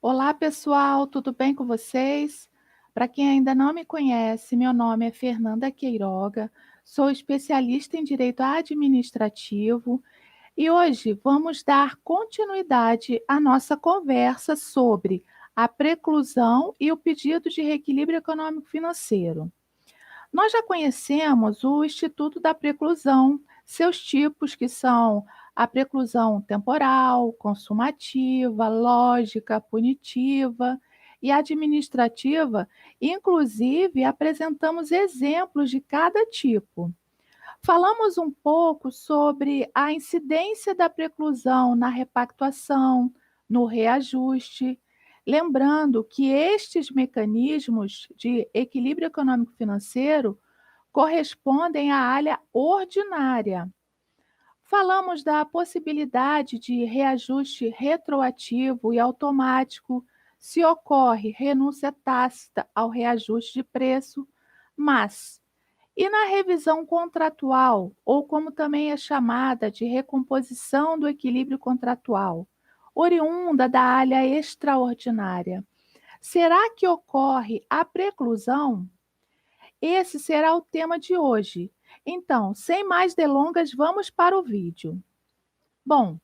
Olá, pessoal, tudo bem com vocês? Para quem ainda não me conhece, meu nome é Fernanda Queiroga, sou especialista em direito administrativo e hoje vamos dar continuidade à nossa conversa sobre a preclusão e o pedido de reequilíbrio econômico-financeiro. Nós já conhecemos o Instituto da Preclusão, seus tipos que são a preclusão temporal, consumativa, lógica, punitiva e administrativa. Inclusive, apresentamos exemplos de cada tipo. Falamos um pouco sobre a incidência da preclusão na repactuação, no reajuste, lembrando que estes mecanismos de equilíbrio econômico-financeiro correspondem à área ordinária. Falamos da possibilidade de reajuste retroativo e automático se ocorre renúncia tácita ao reajuste de preço, mas e na revisão contratual, ou como também é chamada de recomposição do equilíbrio contratual, oriunda da área extraordinária, será que ocorre a preclusão? Esse será o tema de hoje. Então, sem mais delongas, vamos para o vídeo. Bom,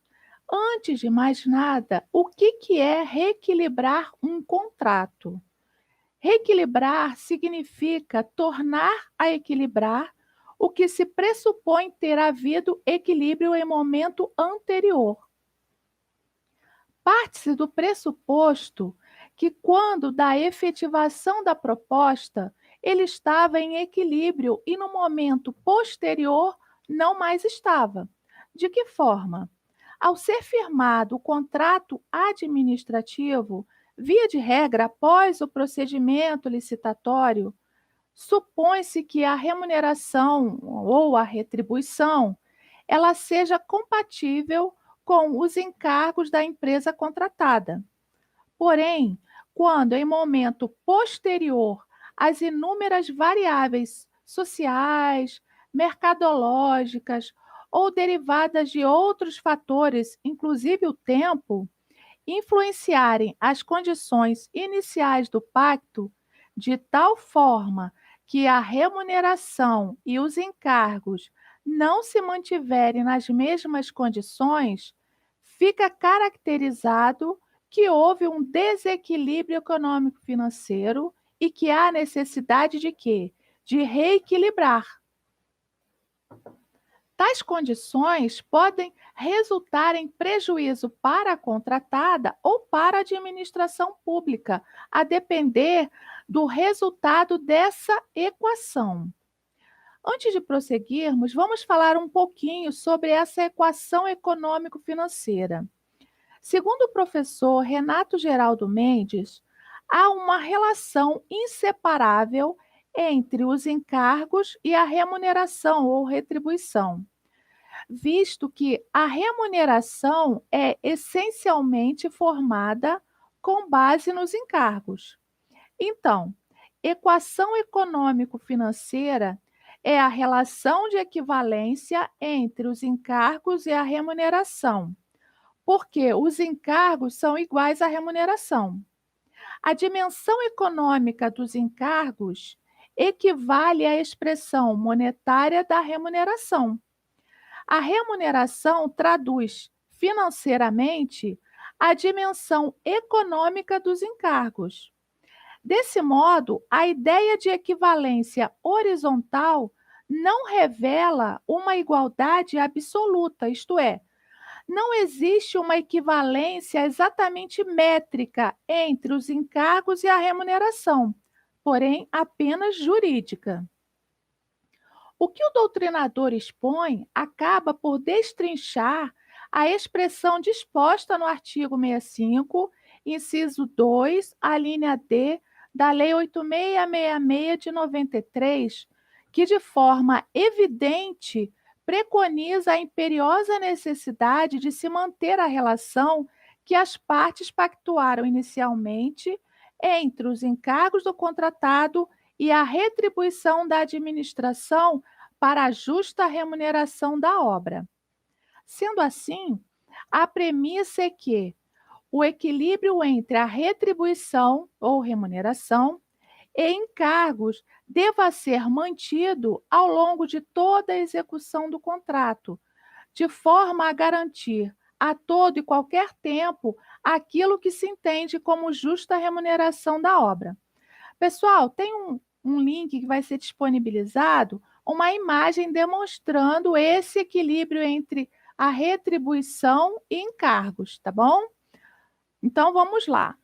antes de mais nada, o que é reequilibrar um contrato? Reequilibrar significa tornar a equilibrar o que se pressupõe ter havido equilíbrio em momento anterior. Parte-se do pressuposto que, quando da efetivação da proposta, ele estava em equilíbrio e no momento posterior não mais estava. De que forma? Ao ser firmado o contrato administrativo, via de regra, após o procedimento licitatório, supõe-se que a remuneração ou a retribuição ela seja compatível com os encargos da empresa contratada. Porém, quando em momento posterior as inúmeras variáveis sociais, mercadológicas ou derivadas de outros fatores, inclusive o tempo, influenciarem as condições iniciais do pacto de tal forma que a remuneração e os encargos não se mantiverem nas mesmas condições, fica caracterizado que houve um desequilíbrio econômico-financeiro e que há necessidade de quê? De reequilibrar. Tais condições podem resultar em prejuízo para a contratada ou para a administração pública, a depender do resultado dessa equação. Antes de prosseguirmos, vamos falar um pouquinho sobre essa equação econômico-financeira. Segundo o professor Renato Geraldo Mendes, há uma relação inseparável entre os encargos e a remuneração ou retribuição, visto que a remuneração é essencialmente formada com base nos encargos. Então, equação econômico-financeira é a relação de equivalência entre os encargos e a remuneração, porque os encargos são iguais à remuneração. A dimensão econômica dos encargos equivale à expressão monetária da remuneração. A remuneração traduz financeiramente a dimensão econômica dos encargos. Desse modo, a ideia de equivalência horizontal não revela uma igualdade absoluta, isto é, não existe uma equivalência exatamente métrica entre os encargos e a remuneração, porém apenas jurídica. O que o doutrinador expõe acaba por destrinchar a expressão disposta no artigo 65, inciso 2, a linha D da Lei 8666 de 93, que de forma evidente preconiza a imperiosa necessidade de se manter a relação que as partes pactuaram inicialmente entre os encargos do contratado e a retribuição da administração para a justa remuneração da obra. Sendo assim, a premissa é que o equilíbrio entre a retribuição ou remuneração e encargos deva ser mantido ao longo de toda a execução do contrato, de forma a garantir a todo e qualquer tempo aquilo que se entende como justa remuneração da obra. Pessoal, tem um link que vai ser disponibilizado, uma imagem demonstrando esse equilíbrio entre a retribuição e encargos, tá bom? Então vamos lá.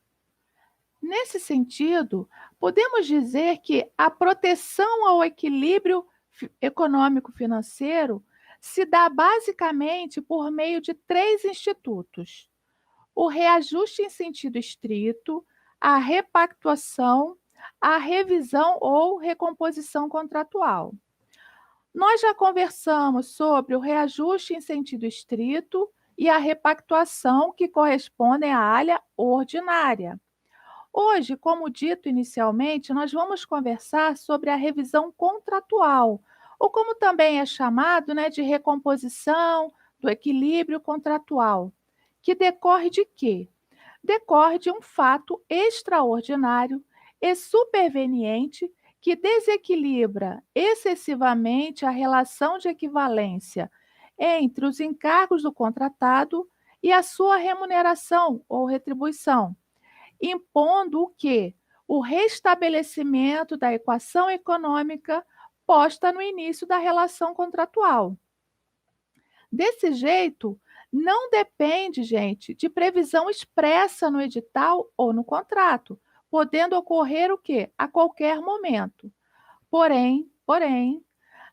Nesse sentido, podemos dizer que a proteção ao equilíbrio econômico-financeiro se dá basicamente por meio de três institutos: o reajuste em sentido estrito, a repactuação, a revisão ou recomposição contratual. Nós já conversamos sobre o reajuste em sentido estrito e a repactuação, que correspondem à área ordinária. Hoje, como dito inicialmente, nós vamos conversar sobre a revisão contratual, ou como também é chamado, né, de recomposição do equilíbrio contratual, que decorre de quê? Decorre de um fato extraordinário e superveniente que desequilibra excessivamente a relação de equivalência entre os encargos do contratado e a sua remuneração ou retribuição, impondo o quê? O restabelecimento da equação econômica posta no início da relação contratual. Desse jeito, não depende, gente, de previsão expressa no edital ou no contrato, podendo ocorrer o quê? A qualquer momento. Porém,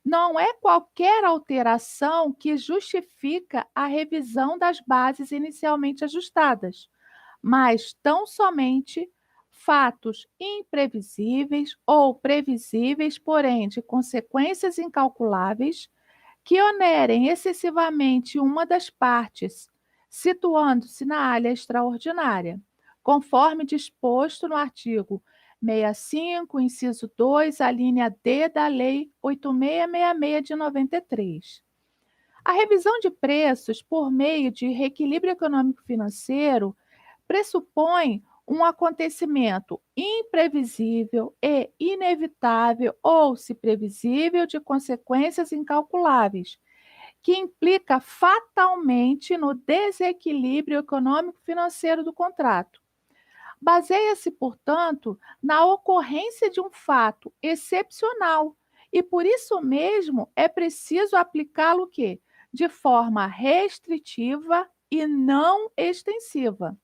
não é qualquer alteração que justifica a revisão das bases inicialmente ajustadas, mas tão somente fatos imprevisíveis ou previsíveis, porém de consequências incalculáveis, que onerem excessivamente uma das partes, situando-se na área extraordinária, conforme disposto no artigo 65, inciso 2, a linha D da Lei 8666 de 93. A revisão de preços por meio de reequilíbrio econômico-financeiro pressupõe um acontecimento imprevisível e inevitável, ou, se previsível, de consequências incalculáveis, que implica fatalmente no desequilíbrio econômico-financeiro do contrato. Baseia-se, portanto, na ocorrência de um fato excepcional e, por isso mesmo, é preciso aplicá-lo quê? De forma restritiva e não extensiva.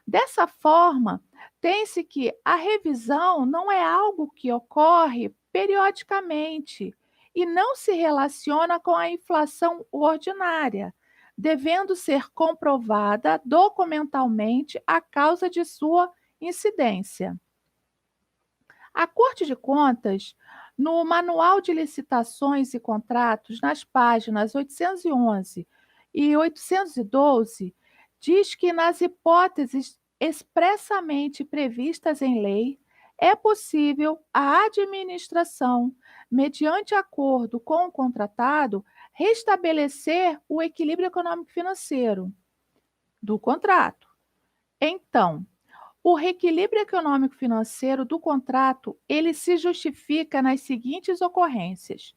Dessa forma, tem-se que a revisão não é algo que ocorre periodicamente e não se relaciona com a inflação ordinária, devendo ser comprovada documentalmente a causa de sua incidência. A Corte de Contas, no Manual de Licitações e Contratos, nas páginas 811 e 812, diz que nas hipóteses expressamente previstas em lei, é possível a administração, mediante acordo com o contratado, restabelecer o equilíbrio econômico-financeiro do contrato. Então, o reequilíbrio econômico-financeiro do contrato, ele se justifica nas seguintes ocorrências.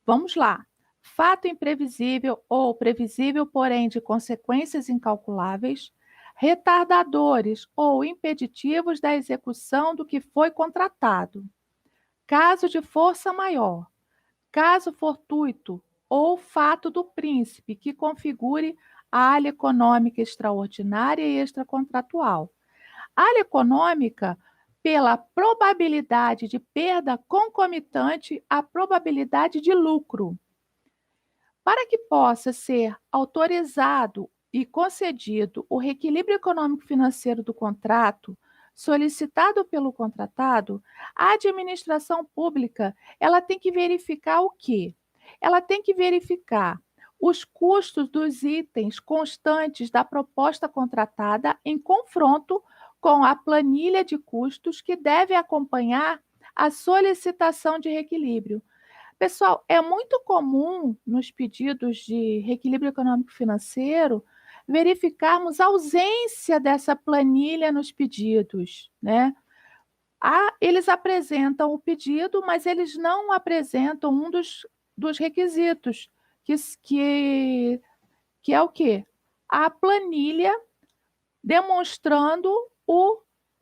Vamos lá. Fato imprevisível ou previsível, porém de consequências incalculáveis, retardadores ou impeditivos da execução do que foi contratado. Caso de força maior, caso fortuito ou fato do príncipe que configure a área econômica extraordinária e extracontratual. Área econômica, pela probabilidade de perda concomitante à probabilidade de lucro. Para que possa ser autorizado e concedido o reequilíbrio econômico-financeiro do contrato, solicitado pelo contratado, a administração pública, ela tem que verificar o quê? Ela tem que verificar os custos dos itens constantes da proposta contratada em confronto com a planilha de custos que deve acompanhar a solicitação de reequilíbrio. Pessoal, é muito comum nos pedidos de reequilíbrio econômico-financeiro verificarmos a ausência dessa planilha nos pedidos, né? Eles apresentam o pedido, mas eles não apresentam um dos requisitos, que, s- que é o quê? A planilha demonstrando o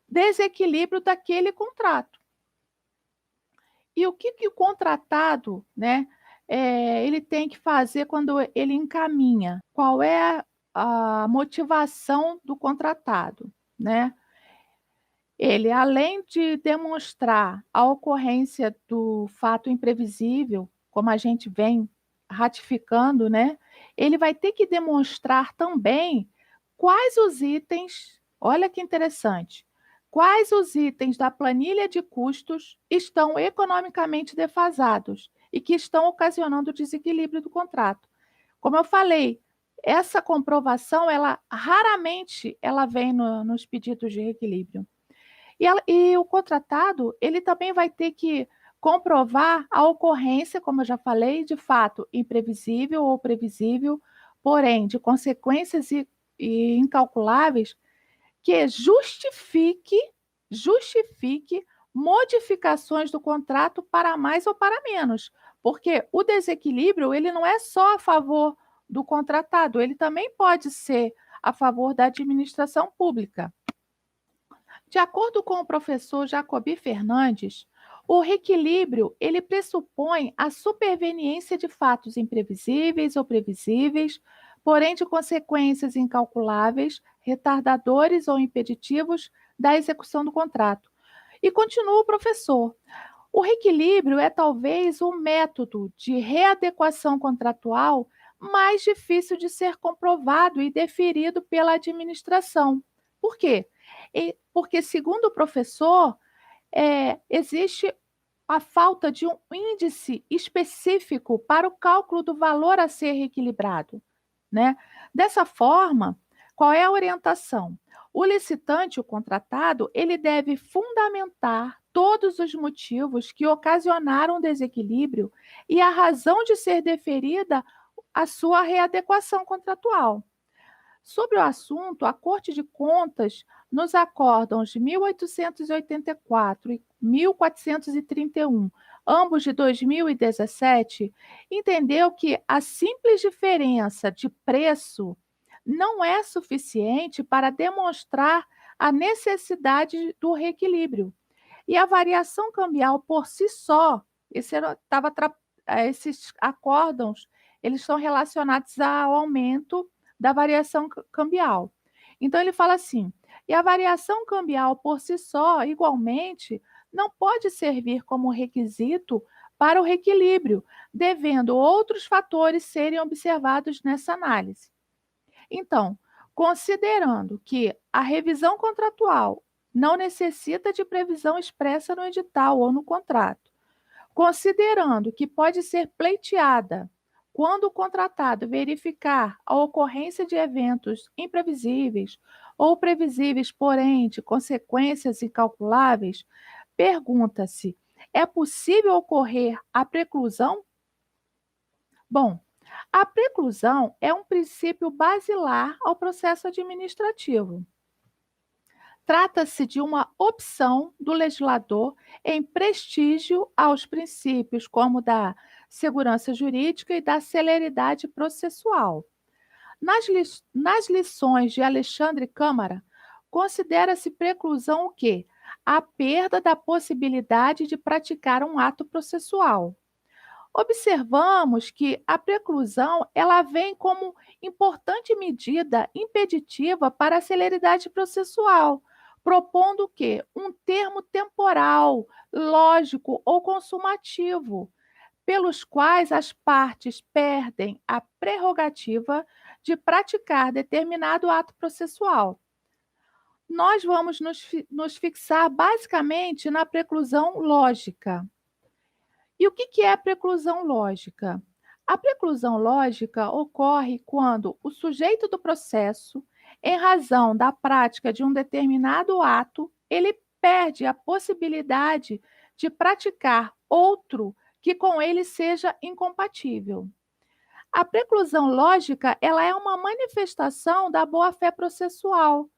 desequilíbrio daquele contrato. E o que o contratado, né, ele tem que fazer quando ele encaminha? Qual é a motivação do contratado, né? Ele, além de demonstrar a ocorrência do fato imprevisível, como a gente vem ratificando, né, ele vai ter que demonstrar também quais os itens, olha que interessante, quais os itens da planilha de custos estão economicamente defasados e que estão ocasionando o desequilíbrio do contrato. Como eu falei, essa comprovação, ela raramente ela vem nos pedidos de reequilíbrio. E o contratado, ele também vai ter que comprovar a ocorrência, como eu já falei, de fato imprevisível ou previsível, porém de consequências e incalculáveis, que justifique modificações do contrato para mais ou para menos, porque o desequilíbrio, ele não é só a favor do contratado, ele também pode ser a favor da administração pública. De acordo com o professor Jacobi Fernandes, o reequilíbrio ele pressupõe a superveniência de fatos imprevisíveis ou previsíveis, porém de consequências incalculáveis, retardadores ou impeditivos da execução do contrato. E continua o professor. O reequilíbrio é talvez o método de readequação contratual mais difícil de ser comprovado e deferido pela administração. Por quê? Porque, segundo o professor, existe a falta de um índice específico para o cálculo do valor a ser reequilibrado, né? Dessa forma, qual é a orientação? O licitante, o contratado, ele deve fundamentar todos os motivos que ocasionaram o desequilíbrio e a razão de ser deferida a sua readequação contratual. Sobre o assunto, a Corte de Contas, nos acórdãos de 1884 e 1431, ambos de 2017, entendeu que a simples diferença de preço não é suficiente para demonstrar a necessidade do reequilíbrio. E a variação cambial por si só, esses acórdãos, eles estão relacionados ao aumento da variação cambial. Então, ele fala assim: e a variação cambial por si só, igualmente, não pode servir como requisito para o reequilíbrio, devendo outros fatores serem observados nessa análise. Então, considerando que a revisão contratual não necessita de previsão expressa no edital ou no contrato, considerando que pode ser pleiteada quando o contratado verificar a ocorrência de eventos imprevisíveis ou previsíveis, porém de consequências incalculáveis, pergunta-se: é possível ocorrer a preclusão? Bom, a preclusão é um princípio basilar ao processo administrativo. Trata-se de uma opção do legislador em prestígio aos princípios como da segurança jurídica e da celeridade processual. Nas lições de Alexandre Câmara, considera-se preclusão o quê? A perda da possibilidade de praticar um ato processual. Observamos que a preclusão ela vem como importante medida impeditiva para a celeridade processual, propondo o quê? Um termo temporal, lógico ou consumativo, pelos quais as partes perdem a prerrogativa de praticar determinado ato processual. Nós vamos nos fixar basicamente na preclusão lógica. E o que é a preclusão lógica? A preclusão lógica ocorre quando o sujeito do processo, em razão da prática de um determinado ato, ele perde a possibilidade de praticar outro que com ele seja incompatível. A preclusão lógica, ela é uma manifestação da boa-fé processual,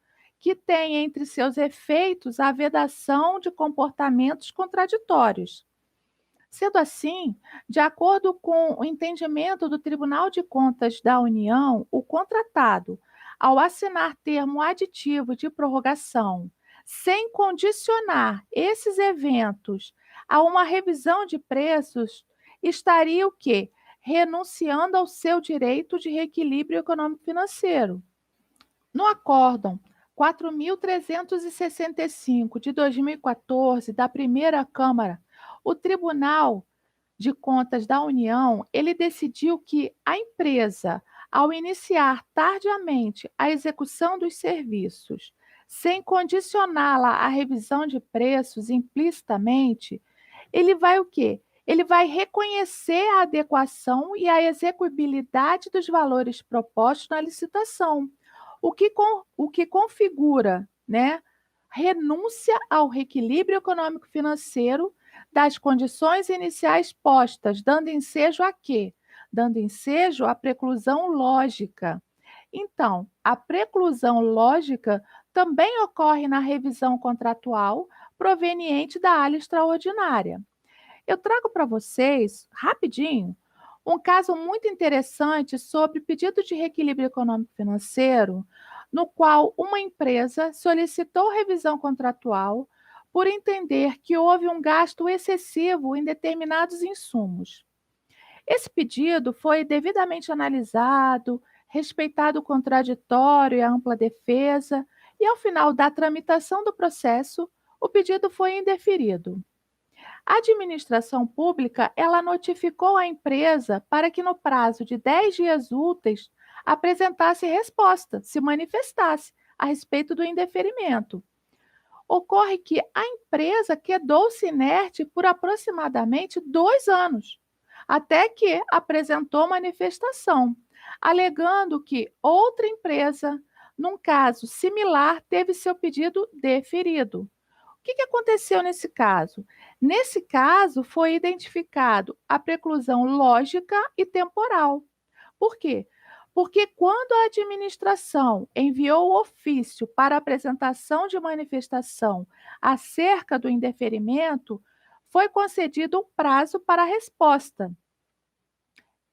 que tem entre seus efeitos a vedação de comportamentos contraditórios. Sendo assim, de acordo com o entendimento do Tribunal de Contas da União, o contratado, ao assinar termo aditivo de prorrogação, sem condicionar esses eventos a uma revisão de preços, estaria o quê? Renunciando ao seu direito de reequilíbrio econômico-financeiro. No acórdão 4.365 de 2014 da primeira Câmara, o Tribunal de Contas da União, ele decidiu que a empresa, ao iniciar tardiamente a execução dos serviços, sem condicioná-la à revisão de preços implicitamente, ele vai o quê? Ele vai reconhecer a adequação e a execuibilidade dos valores propostos na licitação, o que configura, né, renúncia ao reequilíbrio econômico-financeiro das condições iniciais postas, dando ensejo a quê? Dando ensejo à preclusão lógica. Então, a preclusão lógica também ocorre na revisão contratual proveniente da área extraordinária. Eu trago para vocês, rapidinho, um caso muito interessante sobre pedido de reequilíbrio econômico-financeiro, no qual uma empresa solicitou revisão contratual por entender que houve um gasto excessivo em determinados insumos. Esse pedido foi devidamente analisado, respeitado o contraditório e a ampla defesa, e ao final da tramitação do processo, o pedido foi indeferido. A administração pública, ela notificou a empresa para que no prazo de 10 dias úteis apresentasse resposta, se manifestasse a respeito do indeferimento. Ocorre que a empresa quedou-se inerte por aproximadamente 2 anos, até que apresentou manifestação, alegando que outra empresa, num caso similar, teve seu pedido deferido. O que aconteceu nesse caso? Nesse caso, foi identificado a preclusão lógica e temporal. Por quê? Porque quando a administração enviou o ofício para apresentação de manifestação acerca do indeferimento, foi concedido um prazo para a resposta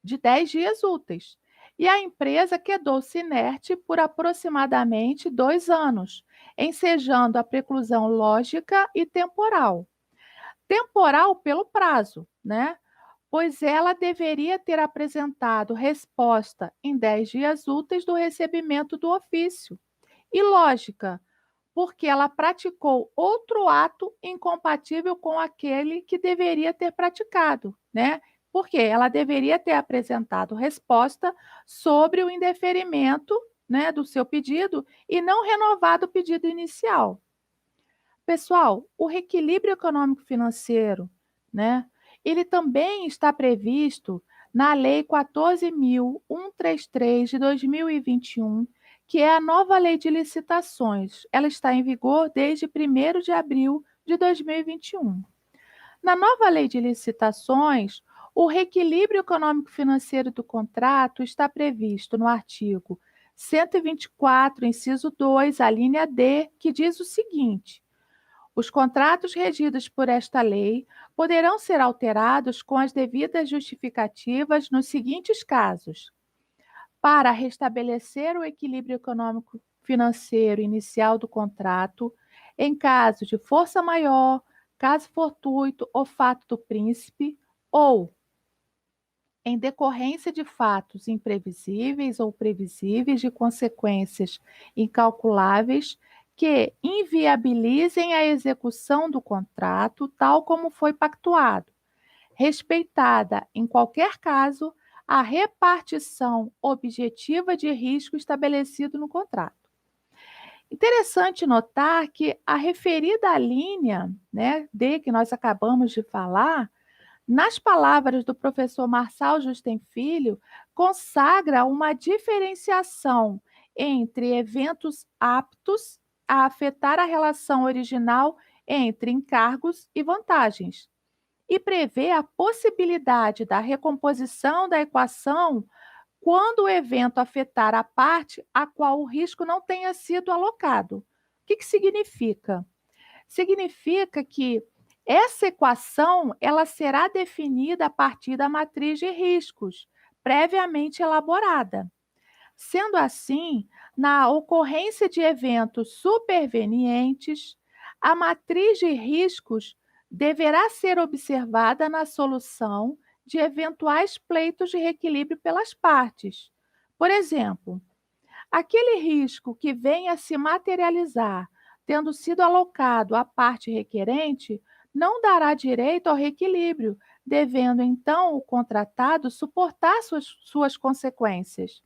de 10 dias úteis. E a empresa quedou-se inerte por aproximadamente 2 anos, ensejando a preclusão lógica e temporal. Temporal pelo prazo, né? Pois ela deveria ter apresentado resposta em 10 dias úteis do recebimento do ofício. E lógica, porque ela praticou outro ato incompatível com aquele que deveria ter praticado, né? Porque ela deveria ter apresentado resposta sobre o indeferimento, né, do seu pedido e não renovado o pedido inicial. Pessoal, o reequilíbrio econômico-financeiro, né, ele também está previsto na Lei 14.133 de 2021, que é a nova lei de licitações. Ela está em vigor desde 1º de abril de 2021. Na nova lei de licitações, o reequilíbrio econômico-financeiro do contrato está previsto no artigo 124, inciso 2, a linha D, que diz o seguinte: os contratos regidos por esta lei poderão ser alterados com as devidas justificativas nos seguintes casos: para restabelecer o equilíbrio econômico financeiro inicial do contrato, em caso de força maior, caso fortuito ou fato do príncipe, ou em decorrência de fatos imprevisíveis ou previsíveis de consequências incalculáveis que inviabilizem a execução do contrato tal como foi pactuado, respeitada, em qualquer caso, a repartição objetiva de risco estabelecido no contrato. Interessante notar que a referida linha, né, D que nós acabamos de falar, nas palavras do professor Marçal Justem Filho, consagra uma diferenciação entre eventos aptos a afetar a relação original entre encargos e vantagens, e prevê a possibilidade da recomposição da equação quando o evento afetar a parte a qual o risco não tenha sido alocado. O que significa? Significa que essa equação ela será definida a partir da matriz de riscos previamente elaborada. Sendo assim, na ocorrência de eventos supervenientes, a matriz de riscos deverá ser observada na solução de eventuais pleitos de reequilíbrio pelas partes. Por exemplo, aquele risco que venha a se materializar, tendo sido alocado à parte requerente, não dará direito ao reequilíbrio, devendo então o contratado suportar suas consequências.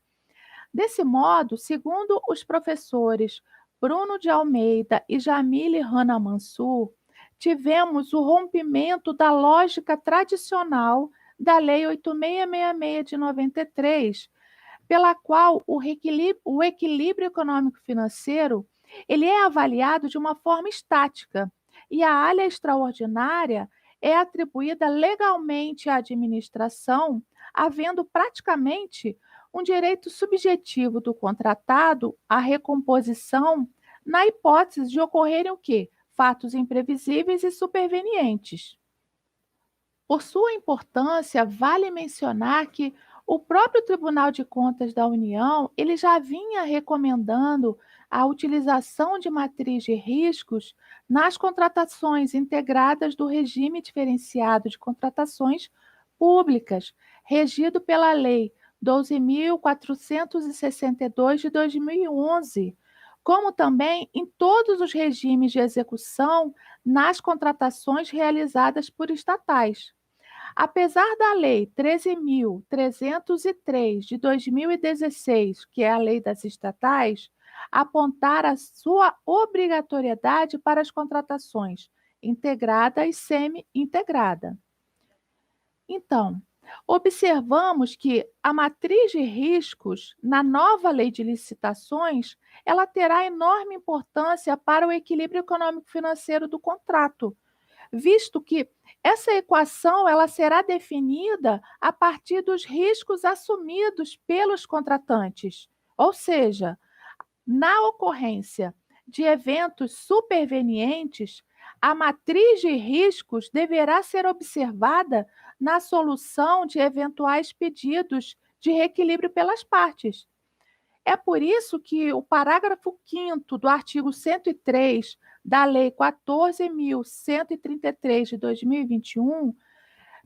Desse modo, segundo os professores Bruno de Almeida e Jamile Rana Mansur, tivemos o rompimento da lógica tradicional da Lei 8666 de 93, pela qual o equilíbrio econômico-financeiro ele é avaliado de uma forma estática e a área extraordinária é atribuída legalmente à administração, havendo praticamente um direito subjetivo do contratado à recomposição na hipótese de ocorrerem o quê? Fatos imprevisíveis e supervenientes. Por sua importância, vale mencionar que o próprio Tribunal de Contas da União, ele já vinha recomendando a utilização de matriz de riscos nas contratações integradas do regime diferenciado de contratações públicas, regido pela Lei 12.462 de 2011, como também em todos os regimes de execução nas contratações realizadas por estatais. Apesar da Lei 13.303 de 2016, que é a lei das estatais, apontar a sua obrigatoriedade para as contratações integrada e semi-integrada. Então, observamos que a matriz de riscos na nova lei de licitações, ela terá enorme importância para o equilíbrio econômico-financeiro do contrato, visto que essa equação ela será definida a partir dos riscos assumidos pelos contratantes. Ou seja, na ocorrência de eventos supervenientes, a matriz de riscos deverá ser observada na solução de eventuais pedidos de reequilíbrio pelas partes. É por isso que o parágrafo 5º do artigo 103 da Lei 14.133 de 2021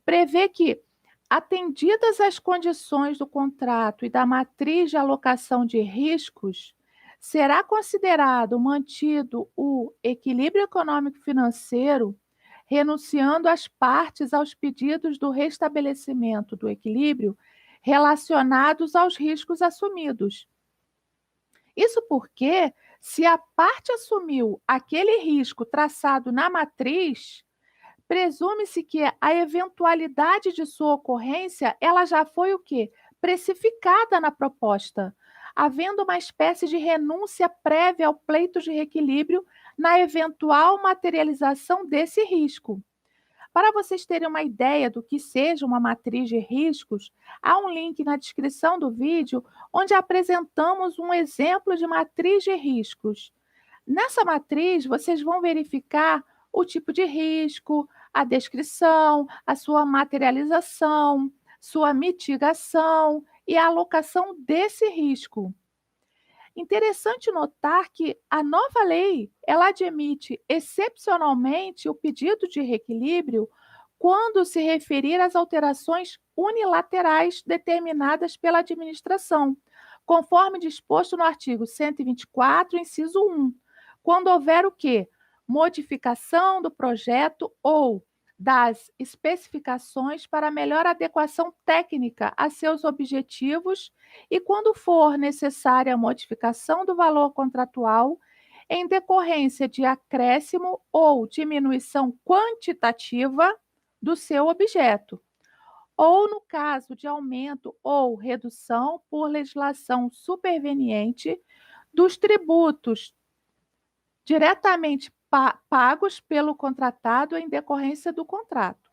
prevê que, atendidas as condições do contrato e da matriz de alocação de riscos, será considerado mantido o equilíbrio econômico-financeiro, renunciando as partes aos pedidos do restabelecimento do equilíbrio relacionados aos riscos assumidos. Isso porque, se a parte assumiu aquele risco traçado na matriz, presume-se que a eventualidade de sua ocorrência, ela já foi o quê? Precificada na proposta, havendo uma espécie de renúncia prévia ao pleito de reequilíbrio na eventual materialização desse risco. Para vocês terem uma ideia do que seja uma matriz de riscos, há um link na descrição do vídeo onde apresentamos um exemplo de matriz de riscos. Nessa matriz, vocês vão verificar o tipo de risco, a descrição, a sua materialização, sua mitigação e a alocação desse risco. Interessante notar que a nova lei, ela admite excepcionalmente o pedido de reequilíbrio quando se referir às alterações unilaterais determinadas pela administração, conforme disposto no artigo 124, inciso 1, quando houver o quê? Modificação do projeto ou das especificações para melhor adequação técnica a seus objetivos e quando for necessária a modificação do valor contratual em decorrência de acréscimo ou diminuição quantitativa do seu objeto, ou no caso de aumento ou redução por legislação superveniente dos tributos diretamente pagos pelo contratado em decorrência do contrato.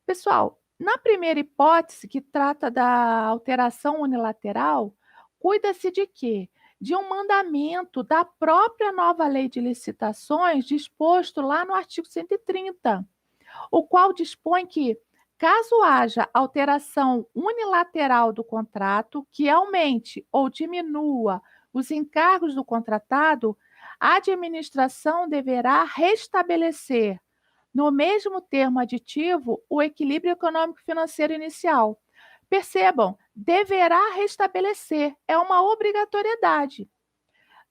Pessoal, Na primeira hipótese, que trata da alteração unilateral, cuida-se de quê? De um mandamento da própria nova lei de licitações, disposto lá no artigo 130, o qual dispõe que, caso haja alteração unilateral do contrato que aumente ou diminua os encargos do contratado, a administração deverá restabelecer, no mesmo termo aditivo, o equilíbrio econômico-financeiro inicial. Percebam, deverá restabelecer, é uma obrigatoriedade.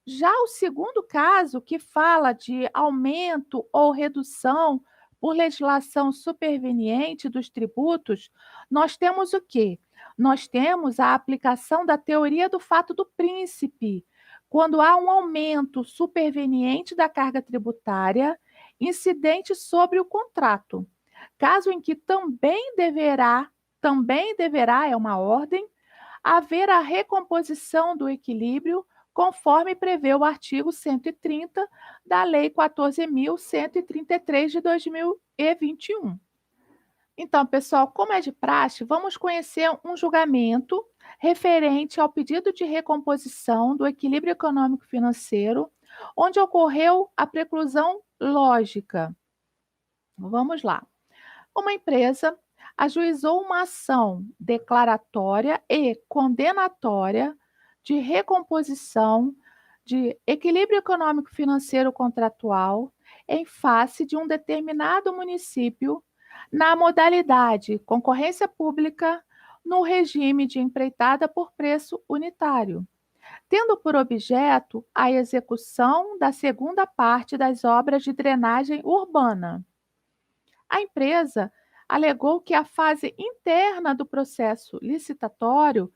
Já o segundo caso, que fala de aumento ou redução por legislação superveniente dos tributos, nós temos o quê? Nós temos a aplicação da teoria do fato do príncipe, quando há um aumento superveniente da carga tributária incidente sobre o contrato. Caso em que também deverá, é uma ordem, haver a recomposição do equilíbrio conforme prevê o artigo 130 da Lei 14.133 de 2021. Então, pessoal, como é de praxe, vamos conhecer um julgamento referente ao pedido de recomposição do equilíbrio econômico-financeiro, onde ocorreu a preclusão lógica. Vamos lá. Uma empresa ajuizou uma ação declaratória e condenatória de recomposição de equilíbrio econômico-financeiro contratual em face de um determinado município na modalidade concorrência pública no regime de empreitada por preço unitário, tendo por objeto a execução da segunda parte das obras de drenagem urbana. A empresa alegou que a fase interna do processo licitatório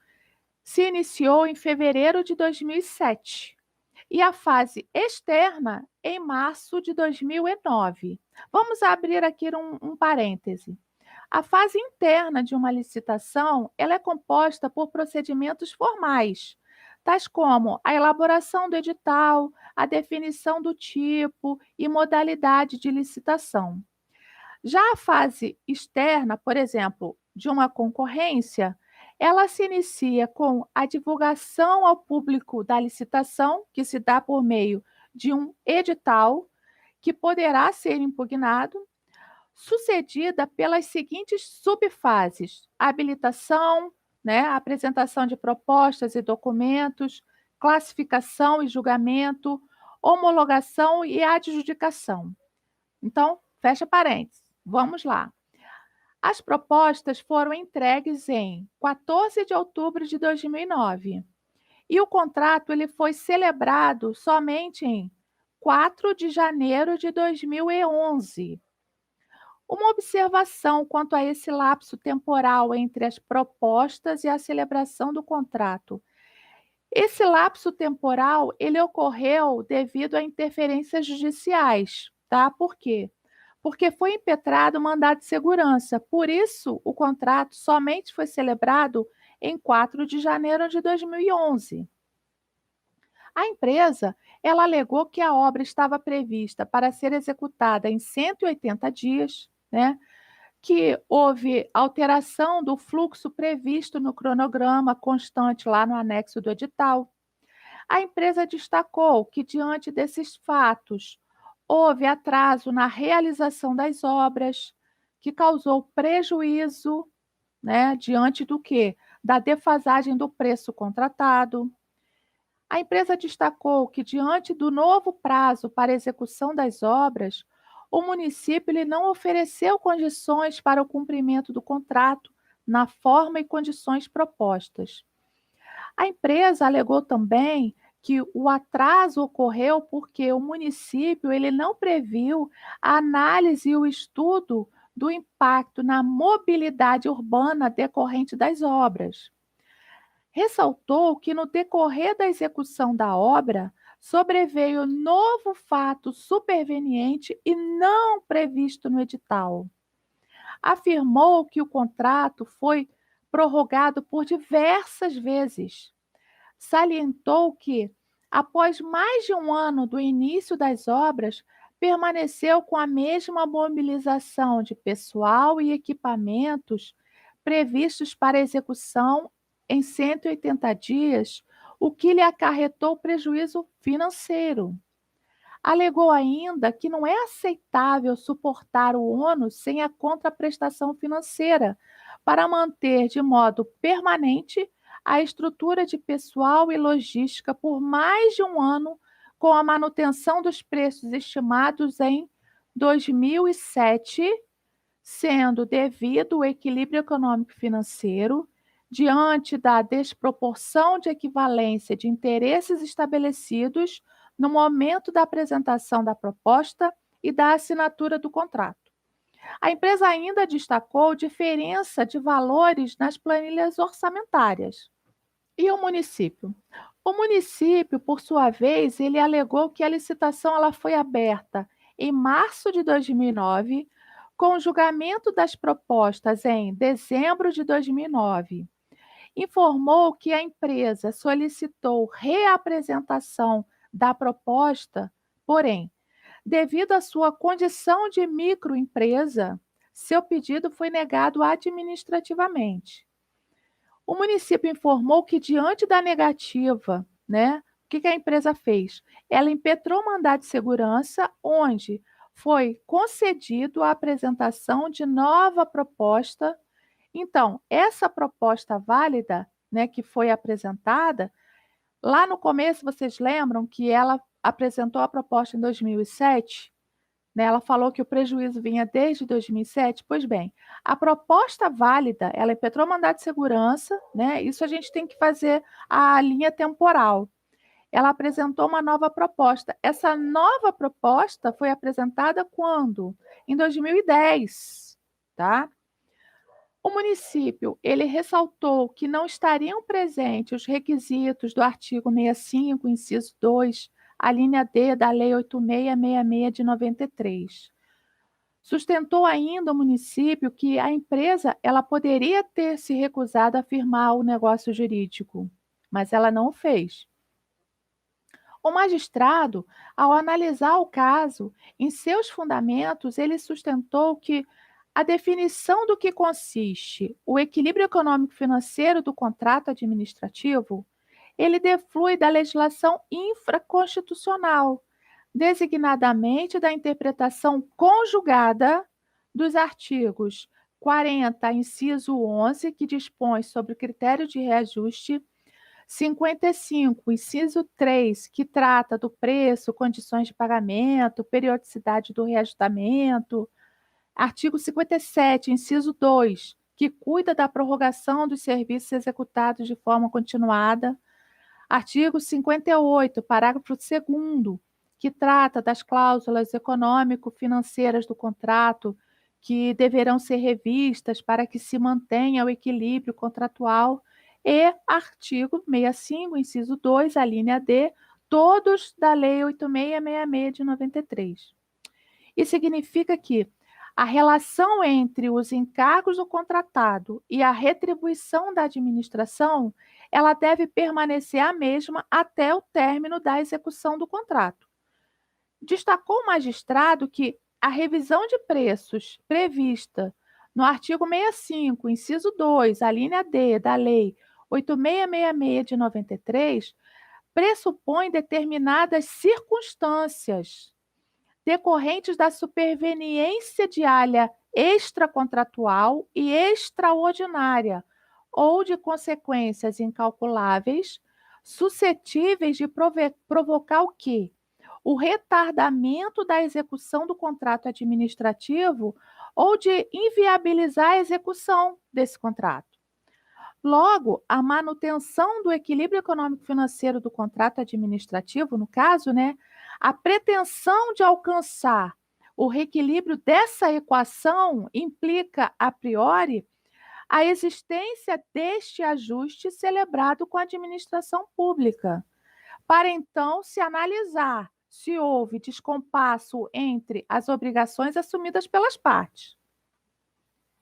se iniciou em fevereiro de 2007 e a fase externa em março de 2009. Vamos abrir aqui um parêntese. A fase interna de uma licitação, ela é composta por procedimentos formais, tais como a elaboração do edital, a definição do tipo e modalidade de licitação. Já a fase externa, por exemplo, de uma concorrência, ela se inicia com a divulgação ao público da licitação, que se dá por meio de um edital, que poderá ser impugnado, sucedida pelas seguintes subfases: habilitação, né, apresentação de propostas e documentos, classificação e julgamento, homologação e adjudicação. Então, fecha parênteses. Vamos lá. As propostas foram entregues em 14 de outubro de 2009 e o contrato ele foi celebrado somente em 4 de janeiro de 2011. Uma observação quanto a esse lapso temporal entre as propostas e a celebração do contrato. Esse lapso temporal ele ocorreu devido a interferências judiciais, tá? Por quê? Porque foi impetrado o mandado de segurança. Por isso, o contrato somente foi celebrado em 4 de janeiro de 2011. A empresa, ela alegou que a obra estava prevista para ser executada em 180 dias, né? Que houve alteração do fluxo previsto no cronograma constante lá no anexo do edital. A empresa destacou que, diante desses fatos, houve atraso na realização das obras, que causou prejuízo, né, diante do quê? Da defasagem do preço contratado. A empresa destacou que, diante do novo prazo para execução das obras, o município ele não ofereceu condições para o cumprimento do contrato na forma e condições propostas. A empresa alegou também que o atraso ocorreu porque o município ele não previu a análise e o estudo do impacto na mobilidade urbana decorrente das obras. Ressaltou que no decorrer da execução da obra sobreveio novo fato superveniente e não previsto no edital. Afirmou que o contrato foi prorrogado por diversas vezes. Salientou que, após mais de um ano do início das obras, permaneceu com a mesma mobilização de pessoal e equipamentos previstos para execução em 180 dias, o que lhe acarretou prejuízo financeiro. Alegou ainda que não é aceitável suportar o ônus sem a contraprestação financeira para manter de modo permanente a estrutura de pessoal e logística por mais de um ano, com a manutenção dos preços estimados em 2007, sendo devido o equilíbrio econômico e financeiro, diante da desproporção de equivalência de interesses estabelecidos no momento da apresentação da proposta e da assinatura do contrato. A empresa ainda destacou diferença de valores nas planilhas orçamentárias. E o município? O município, por sua vez, ele alegou que a licitação ela foi aberta em março de 2009, com o julgamento das propostas em dezembro de 2009. Informou que a empresa solicitou reapresentação da proposta, porém, devido à sua condição de microempresa, seu pedido foi negado administrativamente. O município informou que, diante da negativa, né, o que a empresa fez? Ela impetrou mandado de segurança, onde foi concedido a apresentação de nova proposta. Então, essa proposta válida, né, que foi apresentada, lá no começo, vocês lembram que ela apresentou a proposta em 2007? Né? Ela falou que o prejuízo vinha desde 2007. Pois bem, a proposta válida, ela impetrou mandado de segurança, né? Isso a gente tem que fazer a linha temporal. Ela apresentou uma nova proposta. Essa nova proposta foi apresentada quando? Em 2010, tá? O município, ele ressaltou que não estariam presentes os requisitos do artigo 65, inciso 2, a linha D da Lei 8666 de 93. Sustentou ainda o município que a empresa ela poderia ter se recusado a firmar o negócio jurídico, mas ela não o fez. O magistrado, ao analisar o caso, em seus fundamentos, ele sustentou que a definição do que consiste o equilíbrio econômico-financeiro do contrato administrativo, ele deflui da legislação infraconstitucional, designadamente da interpretação conjugada dos artigos 40, inciso 11, que dispõe sobre o critério de reajuste, 55, inciso 3, que trata do preço, condições de pagamento, periodicidade do reajustamento, artigo 57, inciso 2, que cuida da prorrogação dos serviços executados de forma continuada. Artigo 58, parágrafo 2º, que trata das cláusulas econômico-financeiras do contrato, que deverão ser revistas para que se mantenha o equilíbrio contratual. E artigo 65, inciso 2, a linha D, todos da Lei 8666 de 93. Isso significa que a relação entre os encargos do contratado e a retribuição da administração, ela deve permanecer a mesma até o término da execução do contrato. Destacou o magistrado que a revisão de preços prevista no artigo 65, inciso 2, a linha D da Lei 8666 de 93, pressupõe determinadas circunstâncias decorrentes da superveniência de área extracontratual e extraordinária, ou de consequências incalculáveis, suscetíveis de provocar o quê? O retardamento da execução do contrato administrativo ou de inviabilizar a execução desse contrato. Logo, a manutenção do equilíbrio econômico-financeiro do contrato administrativo, no caso, né, a pretensão de alcançar o reequilíbrio dessa equação implica, a priori, a existência deste ajuste celebrado com a administração pública, para então se analisar se houve descompasso entre as obrigações assumidas pelas partes.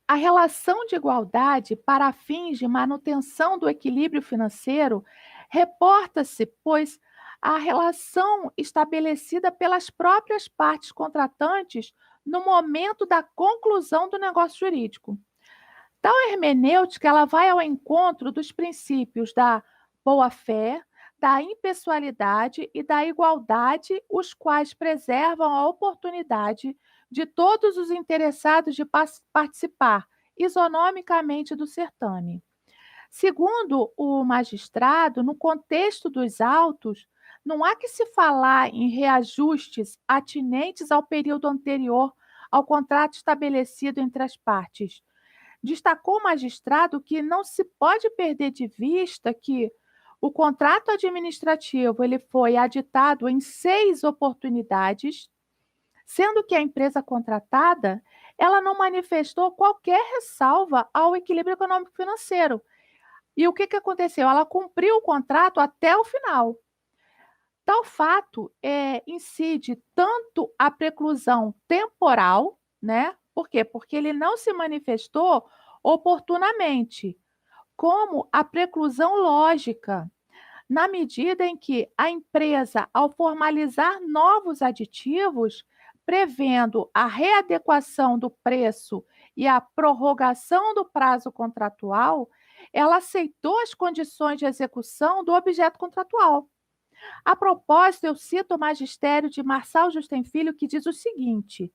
A relação de igualdade para fins de manutenção do equilíbrio financeiro reporta-se, pois, à relação estabelecida pelas próprias partes contratantes no momento da conclusão do negócio jurídico. Tal hermenêutica ela vai ao encontro dos princípios da boa-fé, da impessoalidade e da igualdade, os quais preservam a oportunidade de todos os interessados de participar isonomicamente do certame. Segundo o magistrado, no contexto dos autos, não há que se falar em reajustes atinentes ao período anterior ao contrato estabelecido entre as partes. Destacou o magistrado que não se pode perder de vista que o contrato administrativo ele foi aditado em 6 oportunidades, sendo que a empresa contratada ela não manifestou qualquer ressalva ao equilíbrio econômico-financeiro. E o que, que aconteceu? Ela cumpriu o contrato até o final. Tal fato incide tanto a preclusão temporal, né? Por quê? Porque ele não se manifestou oportunamente, como a preclusão lógica, na medida em que a empresa, ao formalizar novos aditivos, prevendo a readequação do preço e a prorrogação do prazo contratual, ela aceitou as condições de execução do objeto contratual. A propósito, eu cito o magistério de Marçal Justem Filho, que diz o seguinte: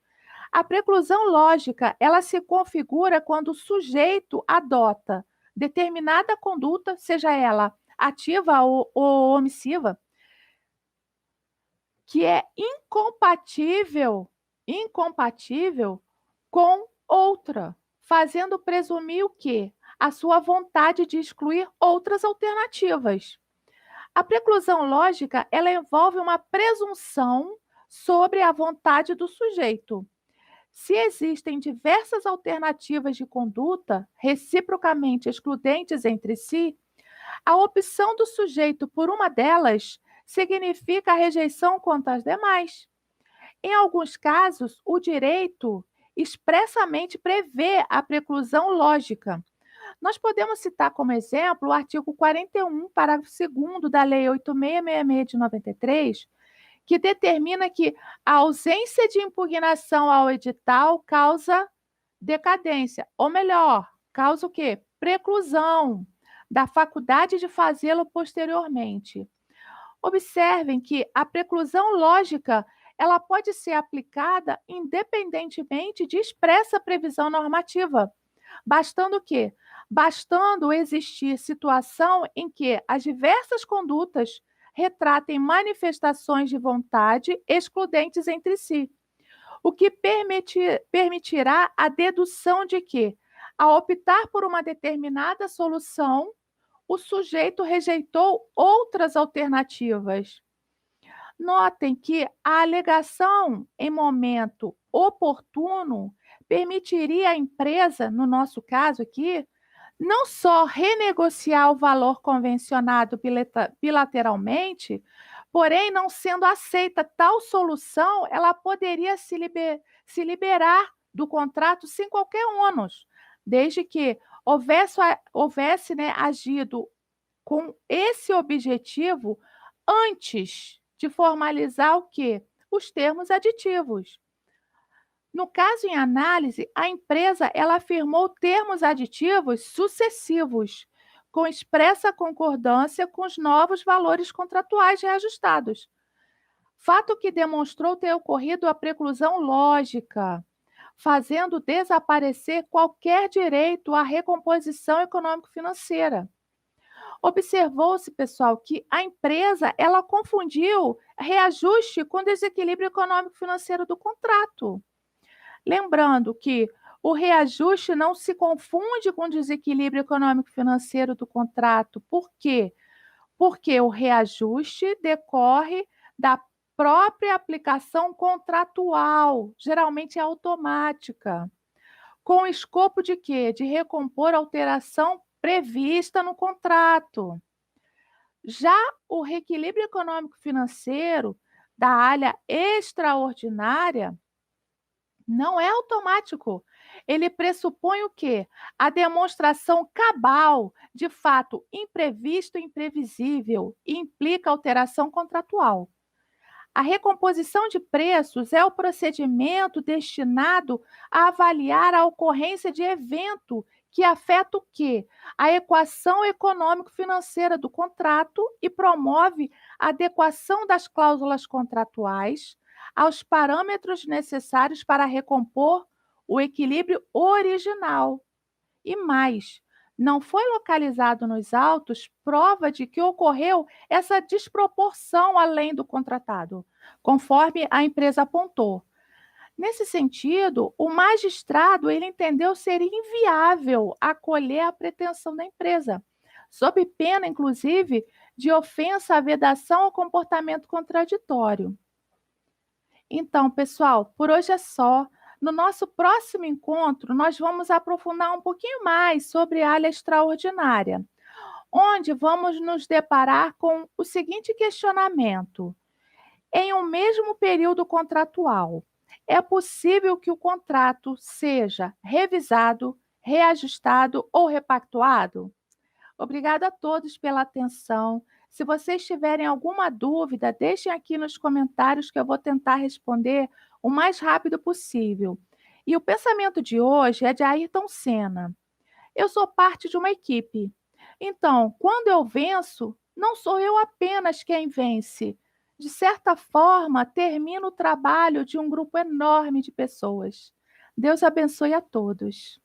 a preclusão lógica, ela se configura quando o sujeito adota determinada conduta, seja ela ativa ou omissiva, que é incompatível com outra, fazendo presumir o quê? A sua vontade de excluir outras alternativas. A preclusão lógica, ela envolve uma presunção sobre a vontade do sujeito. Se existem diversas alternativas de conduta reciprocamente excludentes entre si, a opção do sujeito por uma delas significa a rejeição quanto às demais. Em alguns casos, o direito expressamente prevê a preclusão lógica. Nós podemos citar como exemplo o artigo 41, parágrafo 2º da Lei 8666 de 93, que determina que a ausência de impugnação ao edital causa decadência, ou melhor, causa o quê? Preclusão da faculdade de fazê-lo posteriormente. Observem que a preclusão lógica ela pode ser aplicada independentemente de expressa previsão normativa. Bastando o quê? Bastando existir situação em que as diversas condutas retratem manifestações de vontade excludentes entre si, o que permitirá a dedução de que, ao optar por uma determinada solução, o sujeito rejeitou outras alternativas. Notem que a alegação em momento oportuno permitiria à empresa, no nosso caso aqui, não só renegociar o valor convencionado bilateralmente, porém, não sendo aceita tal solução, ela poderia se liberar do contrato sem qualquer ônus, desde que houvesse né, agido com esse objetivo antes de formalizar o quê? Os termos aditivos. No caso em análise, a empresa ela afirmou termos aditivos sucessivos, com expressa concordância com os novos valores contratuais reajustados. Fato que demonstrou ter ocorrido a preclusão lógica, fazendo desaparecer qualquer direito à recomposição econômico-financeira. Observou-se, pessoal, que a empresa ela confundiu reajuste com desequilíbrio econômico-financeiro do contrato. Lembrando que o reajuste não se confunde com o desequilíbrio econômico-financeiro do contrato. Por quê? Porque o reajuste decorre da própria aplicação contratual, geralmente é automática, com o escopo de quê? De recompor a alteração prevista no contrato. Já o reequilíbrio econômico-financeiro da área extraordinária não é automático. Ele pressupõe o quê? A demonstração cabal de fato imprevisto e imprevisível e implica alteração contratual. A recomposição de preços é o procedimento destinado a avaliar a ocorrência de evento que afeta o quê? A equação econômico-financeira do contrato e promove a adequação das cláusulas contratuais aos parâmetros necessários para recompor o equilíbrio original. E mais, não foi localizado nos autos prova de que ocorreu essa desproporção além do contratado, conforme a empresa apontou. Nesse sentido, o magistrado ele entendeu ser inviável acolher a pretensão da empresa, sob pena, inclusive, de ofensa à vedação ao comportamento contraditório. Então, pessoal, por hoje é só. No nosso próximo encontro, nós vamos aprofundar um pouquinho mais sobre a área extraordinária, onde vamos nos deparar com o seguinte questionamento: em um mesmo período contratual, é possível que o contrato seja revisado, reajustado ou repactuado? Obrigada a todos pela atenção. Se vocês tiverem alguma dúvida, deixem aqui nos comentários que eu vou tentar responder o mais rápido possível. E o pensamento de hoje é de Ayrton Senna. Eu sou parte de uma equipe. Então, quando eu venço, não sou eu apenas quem vence. De certa forma, termino o trabalho de um grupo enorme de pessoas. Deus abençoe a todos.